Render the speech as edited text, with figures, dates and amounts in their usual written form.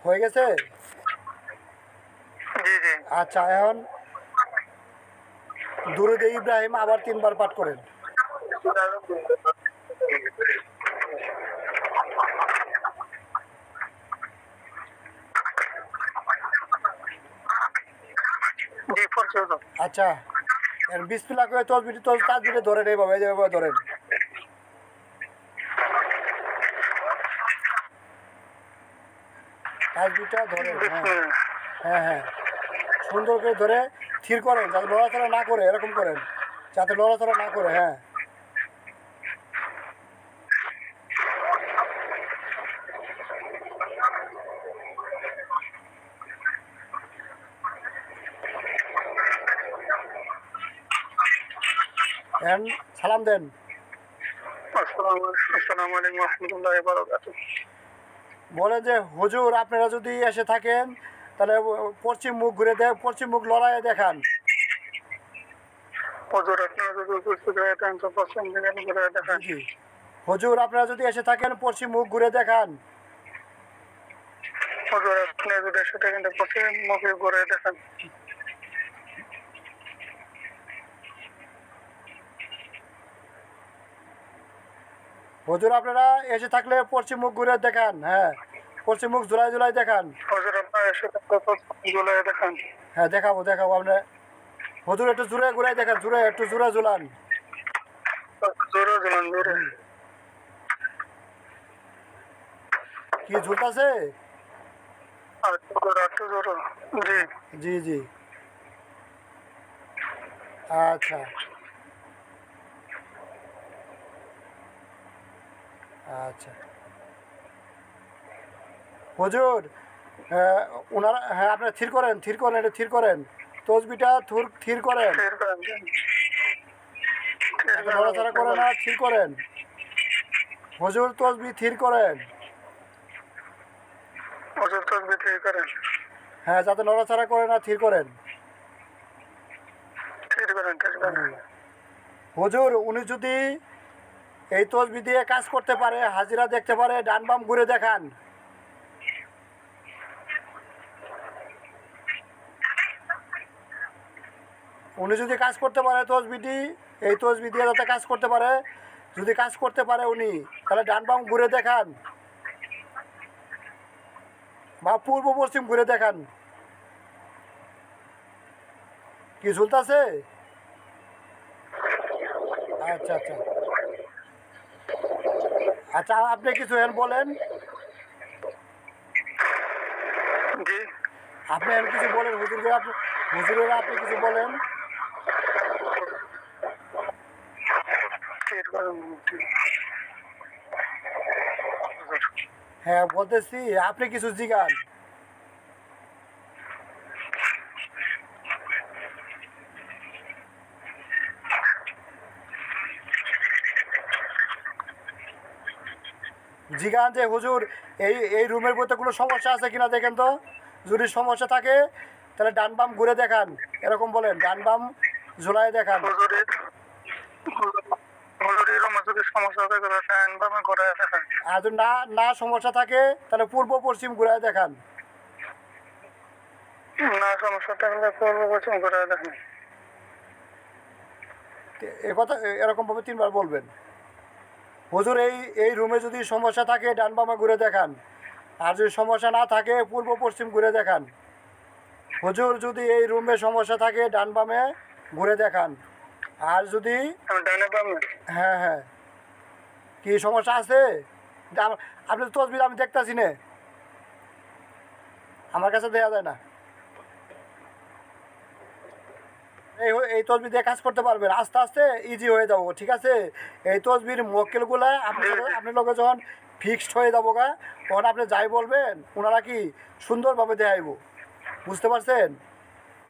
হয়ে গেছে? জি জি। আচ্ছা, এখন দুরূদে ইব্রাহিম আবার 3 বার পাঠ করেন। জি পড়ছি হুজুর। আচ্ছা, এখন বিসমিল্লাহ করে তাসবিহটা ধরেন, এইভাবে এইভাবে ধরেন। তাসবিহটা ধরেন, হ্যাঁ বিসমিল্লাহ। হ্যাঁ হ্যাঁ, সুন্দর করে ধরে স্থির করেন, যাতে নড়াচড়া না করে, এরকম করেন, যাতে নড়াচড়া না করে। হ্যাঁ, এখন সালাম দেন। আসসালামু আলাইকুম ওয়া রাহমাতুল্লাহি ওয়া বারাকাতুহু। বলেন যে হুজুর, আপনারা যদি এসে থাকেন তাহলে পশ্চিম মুখ ঘুরে পশ্চিম মুখ লড়াইয়ে দেখান। হুজুর আপনারা যদি উপস্থিত হয়ে থাকেন তো পশ্চিম দিকে ঘুরে দেখান। জি, হুজুর আপনারা যদি এসে থাকেন পশ্চিম মুখ ঘুরে দেখান। হুজুর আপনারা যদি এসে থাকেন তো পশ্চিম মুখে ঘুরে দেখান। হুজুর আপনারা এসে থাকলে পশ্চিম মুখ ঘুরে দেখান। হ্যাঁ, পশ্চিম মুখ ঝুলাই ঝুলাই দেখান। হুজুর আপনারা এসে থাকলে পশ্চিম ঘুরে দেখান। হ্যাঁ, দেখাবো দেখাবো আপনি। হুজুর একটু জোরে ঘুরাই দেখান, জোরে একটু জোরে ঝুলান। জোরে দিলাম জোরে। কি ঝুলতাছে? আর জোরে একটু জোরে। জি। জি জি, আচ্ছা আচ্ছা। হুজুর, ওনারা, হ্যাঁ আপনারা থির করেন, থির করেন, এটা থির করেন, তসবিটা থির করেন, ঠিক করেন। যাতে নড়াচড়া করে না, থির করেন। হুজুর তসবি থির করেন। হুজুর তসবিহ ঠিক করেন। হ্যাঁ, যাতে নড়াচড়া করে না, থির করেন। ঠিক করেন ঠিক করেন। হুজুর, উনি যদি এই তসবি দিয়ে কাজ করতে পারে, হাজিরা দেখতে পারে, ডান বাম ঘুরে দেখান। উনি যদি কাজ করতে পারে তসবিটি, এই তসবি দিয়ে যাতে কাজ করতে পারে, যদি কাজ করতে পারে উনি, তাহলে ডান বাম ঘুরে দেখান বা পূর্ব পশ্চিম ঘুরে দেখান। কি ঝুলতাছে? আচ্ছা আচ্ছা আচ্ছা, আপনি কিছু বলেন। জি। আপনি কিছু বলেন হুজুরকে, আপনি হুজুরেরা আপনি কিছু বলেন। ঠিক করেন। হ্যাঁ বলতেছি, আপনি কিছু জিগান। জিগান যে হুজুর, এই রুমের মধ্যে কোনো সমস্যা আছে কিনা দেখেন তো, যদি সমস্যা থাকে তাহলে ডান বাম ঘুরে দেখান, এরকম বলেন, ডান বাম ঝুলাই দেখান। যদি সমস্যা থাকে তাহলে ডান বামে ঘুরে দেখান। আর যদি না না সমস্যা থাকে তাহলে পূর্ব পশ্চিম ঘুরায় দেখান। না সমস্যা থাকলে পূর্ব পশ্চিম ঘুরে দেখান। এ কথা এরকমভাবে 3 বার বলবেন। হুজুর, এই রুমে যদি সমস্যা থাকে ডান বামে ঘুরে দেখান, আর যদি সমস্যা না থাকে পূর্ব পশ্চিম ঘুরে দেখান। হুজুর, যদি এই রুমে সমস্যা থাকে ডান বামে ঘুরে দেখান, আর যদি, ডানে বামে। হ্যাঁ হ্যাঁ, কি সমস্যা আছে? আপনি তো তসবির আমি দেখতেছি না, আমার কাছে দেওয়া যায় না। এই তসবির দিয়ে কাজ করতে পারবেন, আস্তে আস্তে ইজি হয়ে যাবো, ঠিক আছে? এই তসবির মক্কেলগুলা আপনার লোকে যখন ফিক্সড হয়ে যাবো গা, তখন আপনি যাই বলবেন ওনারা কি সুন্দরভাবে দেখাইব, বুঝতে পারছেন?